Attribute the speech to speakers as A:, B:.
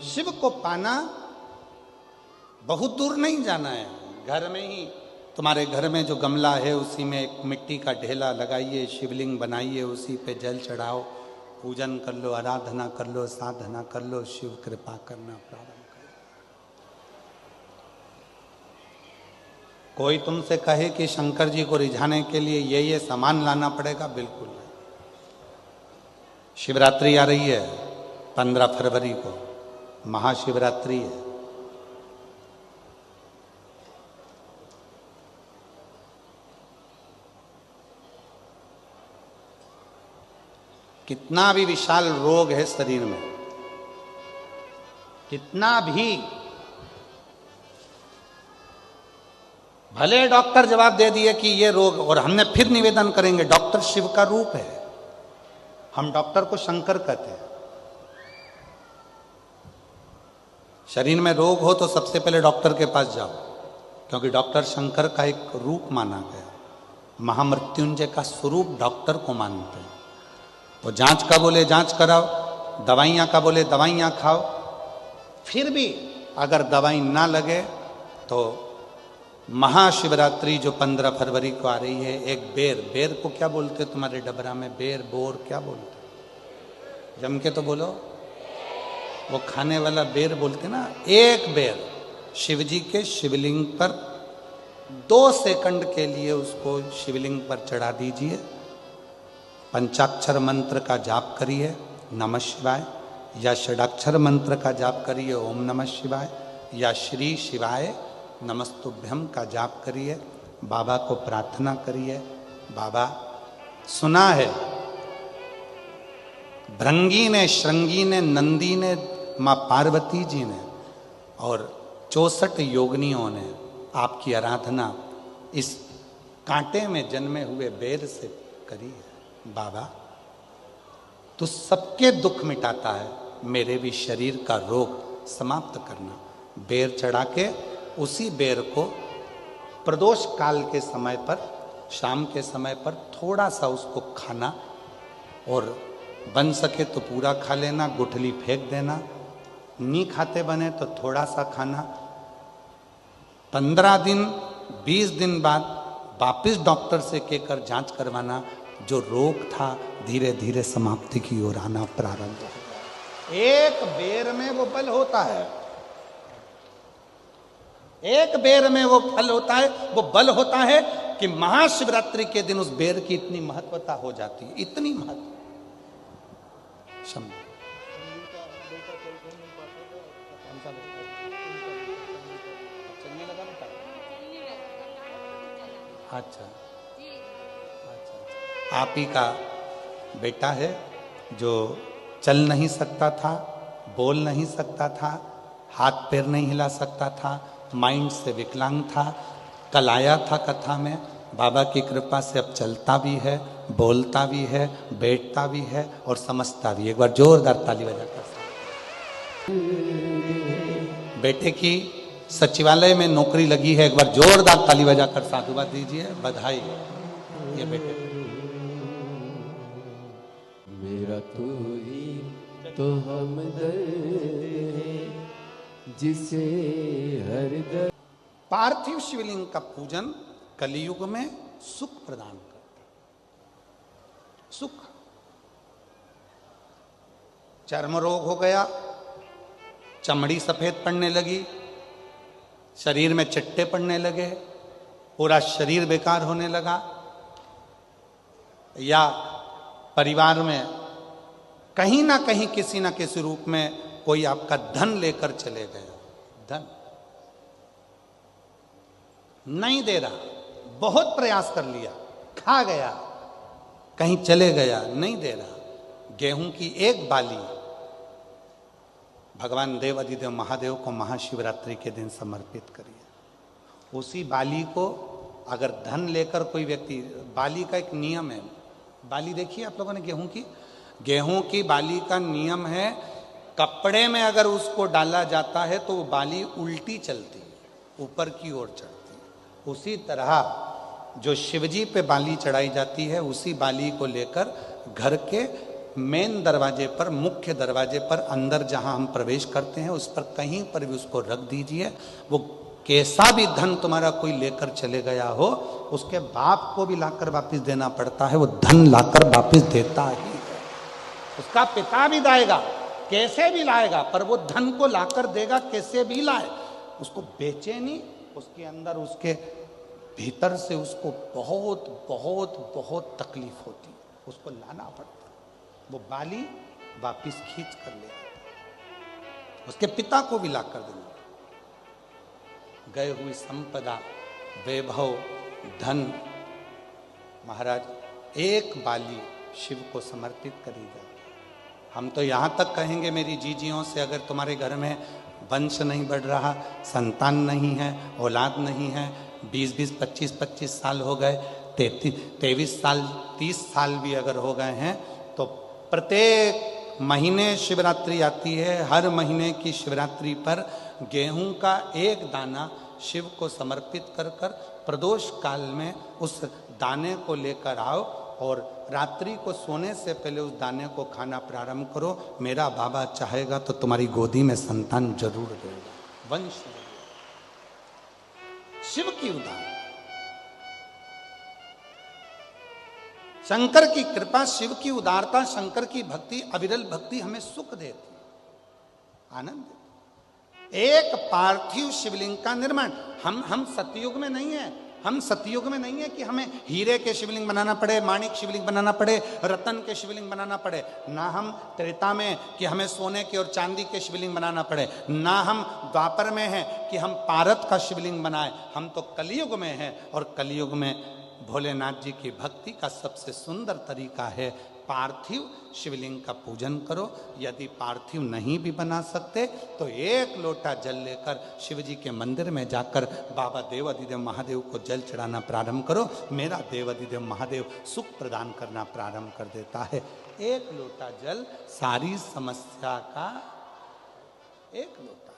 A: शिव को पाना बहुत दूर नहीं जाना है, घर में ही तुम्हारे घर में जो गमला है उसी में एक मिट्टी का ढेला लगाइए, शिवलिंग बनाइए, उसी पे जल चढ़ाओ, पूजन कर लो, आराधना कर लो, साधना कर लो, शिव कृपा करना प्रारंभ करो। कोई तुमसे कहे कि शंकर जी को रिझाने के लिए ये सामान लाना पड़ेगा, बिल्कुल नहीं। शिवरात्रि आ रही है 15 फरवरी को, महाशिवरात्रि है। कितना भी विशाल रोग है शरीर में, कितना भी भले डॉक्टर जवाब दे दिए कि ये रोग, और हमने फिर निवेदन करेंगे डॉक्टर शिव का रूप है, हम डॉक्टर को शंकर कहते हैं। शरीर में रोग हो तो सबसे पहले डॉक्टर के पास जाओ, क्योंकि डॉक्टर शंकर का एक रूप माना गया, महामृत्युंजय का स्वरूप डॉक्टर को मानते हैं। तो जांच का बोले जांच कराओ, दवाइयाँ का बोले दवाइयाँ खाओ, फिर भी अगर दवाई ना लगे तो महाशिवरात्रि जो 15 फरवरी को आ रही है, एक बेर को क्या बोलते तुम्हारे डबरा में, बेर बोर क्या बोलते, जम के तो बोलो, वो खाने वाला बेर बोलते ना। एक बेर शिव जी के शिवलिंग पर 2 सेकंड के लिए उसको शिवलिंग पर चढ़ा दीजिए, पंचाक्षर मंत्र का जाप करिए नमः शिवाय, या षडाक्षर मंत्र का जाप करिए ओम नमः शिवाय, या श्री शिवाय नमस्तुभ्यम का जाप करिए, बाबा को प्रार्थना करिए। बाबा सुना है भृंगी ने, श्रृंगी ने, नंदी ने, माँ पार्वती जी ने और 64 योगिनियों ने आपकी आराधना इस कांटे में जन्मे हुए बेर से करी है। बाबा तू सबके दुख मिटाता है, मेरे भी शरीर का रोग समाप्त करना। बेर चढ़ा के उसी बेर को प्रदोष काल के समय पर, शाम के समय पर थोड़ा सा उसको खाना, और बन सके तो पूरा खा लेना, गुठली फेंक देना, नहीं खाते बने तो थोड़ा सा खाना। 15 दिन 20 दिन बाद वापिस डॉक्टर से कहकर जांच करवाना, जो रोग था धीरे धीरे समाप्ति की ओर आना प्रारंभ हो। एक बेर में वो बल होता है, एक बेर में वो फल होता है, वो बल होता है कि महाशिवरात्रि के दिन उस बेर की इतनी महत्वता हो जाती है, इतनी महत्व। अच्छा, आप ही का बेटा है जो चल नहीं सकता था, बोल नहीं सकता था, हाथ पैर नहीं हिला सकता था, माइंड से विकलांग था। कल आया था कथा में, बाबा की कृपा से अब चलता भी है, बोलता भी है, बैठता भी है और समझता भी है। एक बार जोरदार ताली बजाकर। बेटे की सचिवालय में नौकरी लगी है, एक बार जोरदार ताली बजाकर साधुवाद दीजिए, बधाई। ये बेटे
B: मेरा तू ही तो हमदर्द है जिसे हर दर्द।
A: पार्थिव शिवलिंग का पूजन कलियुग में सुख प्रदान करता है। सुख, चर्म रोग हो गया, चमड़ी सफेद पड़ने लगी, शरीर में चिट्टे पड़ने लगे, पूरा शरीर बेकार होने लगा, या परिवार में कहीं ना कहीं किसी ना किसी रूप में कोई आपका धन लेकर चले गए, धन नहीं दे रहा, बहुत प्रयास कर लिया, खा गया, कहीं चले गया, नहीं दे रहा। गेहूं की एक बाली भगवान देव अधिदेव महादेव को महाशिवरात्रि के दिन समर्पित करिए। उसी बाली को अगर धन लेकर कोई व्यक्ति, बाली का एक नियम है, बाली देखिए आप लोगों ने गेहूं की बाली का नियम है, कपड़े में अगर उसको डाला जाता है तो वो बाली उल्टी चलती है, ऊपर की ओर चढ़ती है। उसी तरह जो शिवजी पे बाली चढ़ाई जाती है, उसी बाली को लेकर घर के मेन दरवाजे पर, मुख्य दरवाजे पर अंदर जहां हम प्रवेश करते हैं उस पर कहीं पर भी उसको रख दीजिए। वो कैसा भी धन तुम्हारा कोई लेकर चले गया हो, उसके बाप को भी लाकर वापस देना पड़ता है, वो धन लाकर वापस देता ही है। उसका पिता भी लाएगा, कैसे भी लाएगा, पर वो धन को लाकर देगा, कैसे भी लाए। उसको बेचे नहीं, उसके अंदर, उसके भीतर से उसको बहुत बहुत बहुत तकलीफ होती है, उसको लाना पड़ता है। वो बाली वापिस खींच कर ले आता, उसके पिता को भी लाकर देना। गए हुई संपदा, वैभव, धन, महाराज एक बाली शिव को समर्पित करी जाए। हम तो यहाँ तक कहेंगे मेरी जीजियों से, अगर तुम्हारे घर में वंश नहीं बढ़ रहा, संतान नहीं है, औलाद नहीं है, 20-20, 25-25 साल हो गए, 23 साल, 30 साल भी अगर हो गए हैं, तो प्रत्येक महीने शिवरात्रि आती है, हर महीने की शिवरात्रि पर गेहूं का एक दाना शिव को समर्पित कर कर प्रदोष काल में उस दाने को लेकर आओ और रात्रि को सोने से पहले उस दाने को खाना प्रारंभ करो। मेरा बाबा चाहेगा तो तुम्हारी गोदी में संतान जरूर देगा, वंश देगा। शिव की उदाहरण, शंकर की कृपा, शिव की उदारता, शंकर की भक्ति, अविरल भक्ति हमें सुख देती, आनंद देती। एक पार्थिव शिवलिंग का निर्माण, हम सतयुग में नहीं है, हम सतयुग में नहीं है कि हमें हीरे के शिवलिंग बनाना पड़े, माणिक शिवलिंग बनाना पड़े, रतन के शिवलिंग बनाना पड़े। ना हम त्रेता में कि हमें सोने के और चांदी के शिवलिंग बनाना पड़े, ना हम द्वापर में हैं कि हम पारत का शिवलिंग बनाए। हम तो कलयुग में हैं, और कलयुग में भोलेनाथ जी की भक्ति का सबसे सुंदर तरीका है पार्थिव शिवलिंग का पूजन करो। यदि पार्थिव नहीं भी बना सकते तो एक लोटा जल लेकर शिव जी के मंदिर में जाकर बाबा देवाधिदेव महादेव को जल चढ़ाना प्रारंभ करो। मेरा देवाधिदेव महादेव सुख प्रदान करना प्रारंभ कर देता है। एक लोटा जल सारी समस्या का, एक लोटा